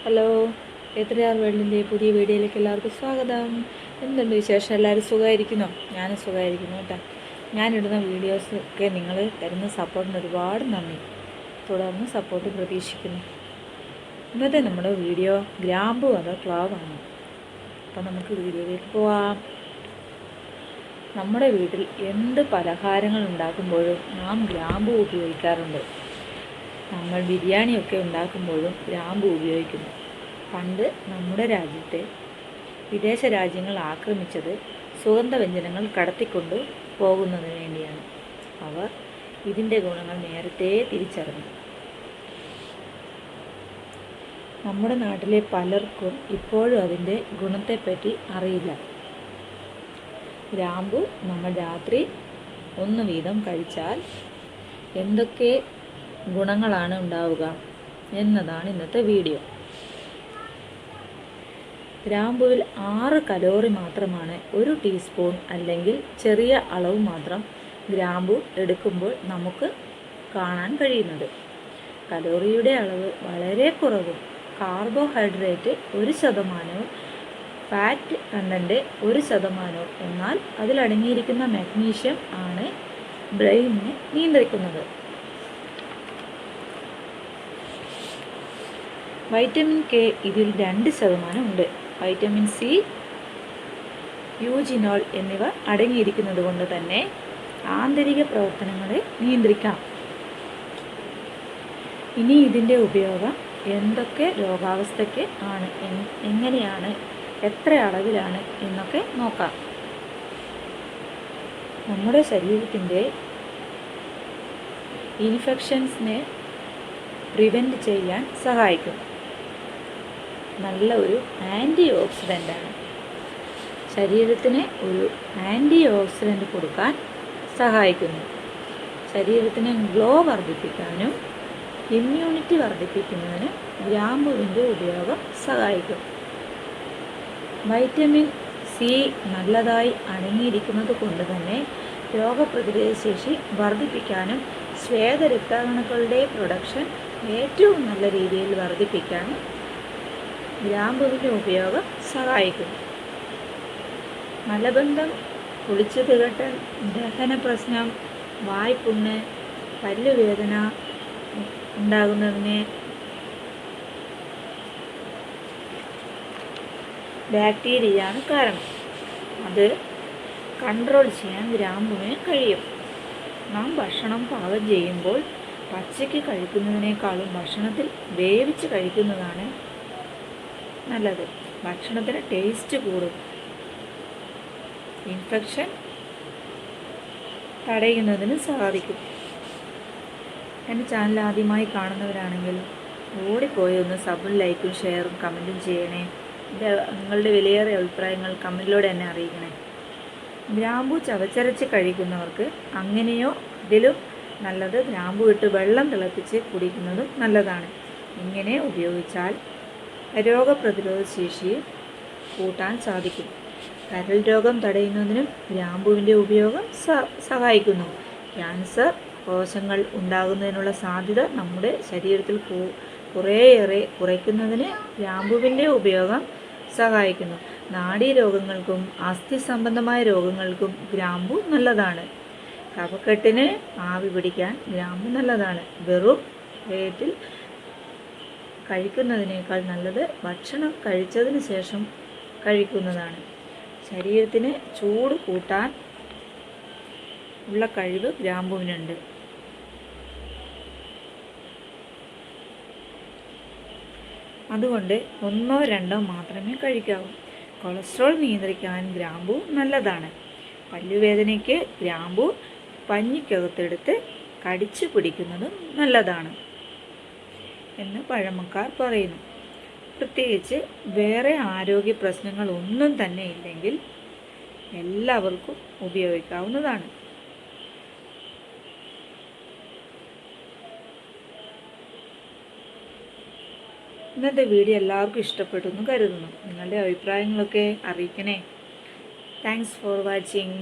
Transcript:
Hello, എത്രയാർ വേൾഡിൻ്റെ പുതിയ വീഡിയോയിലേക്ക് എല്ലാവർക്കും സ്വാഗതം. എന്തുണ്ട് വിശേഷം? എല്ലാവരും സുഖമായിരിക്കുന്നോ? ഞാനും സുഖമായിരിക്കുന്നു കേട്ടോ. ഞാനിടുന്ന വീഡിയോസൊക്കെ നിങ്ങൾ തരുന്ന സപ്പോർട്ടിന് ഒരുപാട് നന്ദി. തുടർന്ന് സപ്പോർട്ട് പ്രതീക്ഷിക്കുന്നു. ഇന്നത്തെ നമ്മുടെ വീഡിയോ ഗ്രാമ്പു അതോ ക്ലോവാണ്. അപ്പം നമുക്ക് വീഡിയോയിലേക്ക് പോവാം. നമ്മുടെ വീട്ടിൽ എന്ത് പലഹാരങ്ങൾ ഉണ്ടാക്കുമ്പോഴും നാം ഗ്രാമ്പു ഉപയോഗിക്കാറുണ്ട്. നമ്മൾ ബിരിയാണിയൊക്കെ ഉണ്ടാക്കുമ്പോഴും ഗ്രാമ്പു ഉപയോഗിക്കുന്നു. പണ്ട് നമ്മുടെ രാജ്യത്തെ വിദേശ രാജ്യങ്ങൾ ആക്രമിച്ചത് സുഗന്ധവ്യഞ്ജനങ്ങൾ കടത്തിക്കൊണ്ട് പോകുന്നതിന് വേണ്ടിയാണ്. അവർ ഇതിൻ്റെ ഗുണങ്ങൾ നേരത്തെ തിരിച്ചറിഞ്ഞു. നമ്മുടെ നാട്ടിലെ പലർക്കും ഇപ്പോഴും അതിൻ്റെ ഗുണത്തെപ്പറ്റി അറിയില്ല. ഗ്രാമ്പു നമ്മൾ രാത്രി ഒന്ന് വീതം കഴിച്ചാൽ എന്തൊക്കെ ഗുണങ്ങളാണ് ഉണ്ടാവുക എന്നതാണ് ഇന്നത്തെ വീഡിയോ. ഗ്രാമ്പുവിൽ 6 കലോറി മാത്രമാണ് ഒരു ടീസ്പൂൺ അല്ലെങ്കിൽ ചെറിയ അളവ് മാത്രം ഗ്രാമ്പു എടുക്കുമ്പോൾ നമുക്ക് കാണാൻ കഴിയുന്നത്. കലോറിയുടെ അളവ് വളരെ കുറവും കാർബോഹൈഡ്രേറ്റ് 1%, ഫാറ്റ് കണ്ടൻറ്റ് 1%. എന്നാൽ അതിലടങ്ങിയിരിക്കുന്ന മാഗ്നീഷ്യം ആണ് ബ്രെയിനിനെ നിയന്ത്രിക്കുന്നത്. വൈറ്റമിൻ കെ ഇതിൽ 2% ഉണ്ട്. വൈറ്റമിൻ സി, യൂജിനോൾ എന്നിവ അടങ്ങിയിരിക്കുന്നത് കൊണ്ട് തന്നെ ആന്തരിക പ്രവർത്തനങ്ങളെ നിയന്ത്രിക്കാം. ഇനി ഇതിൻ്റെ ഉപയോഗം എന്തൊക്കെ രോഗാവസ്ഥയ്ക്ക് ആണ്, എങ്ങനെയാണ്, എത്ര അളവിലാണ് എന്നൊക്കെ നോക്കാം. നമ്മുടെ ശരീരത്തിൻ്റെ ഇൻഫെക്ഷൻസിനെ പ്രിവെൻറ്റ് ചെയ്യാൻ സഹായിക്കും. നല്ല ഒരു ആൻറ്റി ഓക്സിഡൻ്റാണ്. ശരീരത്തിന് ഒരു ആൻറ്റി ഓക്സിഡൻ്റ് കൊടുക്കാൻ സഹായിക്കുന്നു. ശരീരത്തിന് ഗ്ലോ വർദ്ധിപ്പിക്കാനും ഇമ്മ്യൂണിറ്റി വർദ്ധിപ്പിക്കുന്നതിനും ഗ്രാമ്പുവിൻ്റെ ഉപയോഗം സഹായിക്കും. വൈറ്റമിൻ സി നല്ലതായി അടങ്ങിയിരിക്കുന്നത് കൊണ്ട് തന്നെ രോഗപ്രതിരോധ ശേഷി വർദ്ധിപ്പിക്കാനും ശ്വേതരക്താണുക്കളുടെ പ്രൊഡക്ഷൻ ഏറ്റവും നല്ല രീതിയിൽ വർദ്ധിപ്പിക്കാനും ഗ്രാമ്പുവിൻ്റെ ഉപയോഗം സഹായിക്കും. മലബന്ധം, കുളിച്ചു തികട്ടൽ, ദഹന പ്രശ്നം, വായ്പുണ്ണ്, പല്ലുവേദന ഉണ്ടാകുന്നതിന് ബാക്ടീരിയയാണ് കാരണം. അത് കൺട്രോൾ ചെയ്യാൻ ഗ്രാമ്പുവിന് കഴിയും. നാം ഭക്ഷണം പാകം ചെയ്യുമ്പോൾ പച്ചയ്ക്ക് കഴിക്കുന്നതിനേക്കാളും ഭക്ഷണത്തിൽ വേവിച്ച് കഴിക്കുന്നതാണ് നല്ലത്. ഭക്ഷണത്തിന് ടേസ്റ്റ് കൂടും. ഇൻഫെക്ഷൻ തടയുന്നതിന് സാധിക്കും. എൻ്റെ ചാനൽ ആദ്യമായി കാണുന്നവരാണെങ്കിൽ ഓടിപ്പോയി ഒന്ന് സബും ലൈക്കും ഷെയറും കമൻറ്റും ചെയ്യണേ. നിങ്ങളുടെ വിലയേറിയ അഭിപ്രായങ്ങൾ കമൻറ്റിലൂടെ എന്നെ അറിയിക്കണേ. ഗ്രാമ്പു ചവച്ചരച്ച് കഴിക്കുന്നവർക്ക് അങ്ങനെയോ ഇതിലും നല്ലത് ഗ്രാമ്പു ഇട്ട് വെള്ളം തിളപ്പിച്ച് കുടിക്കുന്നതും നല്ലതാണ്. ഇങ്ങനെ ഉപയോഗിച്ചാൽ രോഗപ്രതിരോധ ശേഷിയെ കൂട്ടാൻ സാധിക്കും. കരൾ രോഗം തടയുന്നതിനും ഗ്രാമ്പുവിൻ്റെ ഉപയോഗം സഹായിക്കുന്നു. ക്യാൻസർ കോശങ്ങൾ ഉണ്ടാകുന്നതിനുള്ള സാധ്യത നമ്മുടെ ശരീരത്തിൽ കുറേയേറെ കുറയ്ക്കുന്നതിന് ഗ്രാമ്പുവിൻ്റെ ഉപയോഗം സഹായിക്കുന്നു. നാഡീരോഗങ്ങൾക്കും അസ്ഥി സംബന്ധമായ രോഗങ്ങൾക്കും ഗ്രാമ്പു നല്ലതാണ്. കഫക്കെട്ടിന് ആവി പിടിക്കാൻ ഗ്രാമ്പു നല്ലതാണ്. വെറും വയറ്റിൽ കഴിക്കുന്നതിനേക്കാൾ നല്ലത് ഭക്ഷണം കഴിച്ചതിന് ശേഷം കഴിക്കുന്നതാണ്. ശരീരത്തിന് ചൂട് കൂട്ടാൻ ഉള്ള കഴിവ് ഗ്രാമ്പുവിനുണ്ട്. അതുകൊണ്ട് 1 or 2 മാത്രമേ കഴിക്കാവൂ. കൊളസ്ട്രോൾ നിയന്ത്രിക്കാൻ ഗ്രാമ്പു നല്ലതാണ്. പല്ലുവേദനയ്ക്ക് ഗ്രാമ്പു പഞ്ഞിക്കകത്തെടുത്ത് കടിച്ചു പിടിക്കുന്നതും നല്ലതാണ് എന്ന് പഴമക്കാർ പറയുന്നു. പ്രത്യേകിച്ച് വേറെ ആരോഗ്യ പ്രശ്നങ്ങളൊന്നും തന്നെ ഇല്ലെങ്കിൽ എല്ലാവർക്കും ഉപയോഗിക്കാവുന്നതാണ്. ഇന്നത്തെ വീഡിയോ എല്ലാവർക്കും ഇഷ്ടപ്പെട്ടു എന്ന് കരുതുന്നു. നിങ്ങളുടെ അഭിപ്രായങ്ങളൊക്കെ അറിയിക്കണേ. Thanks for watching.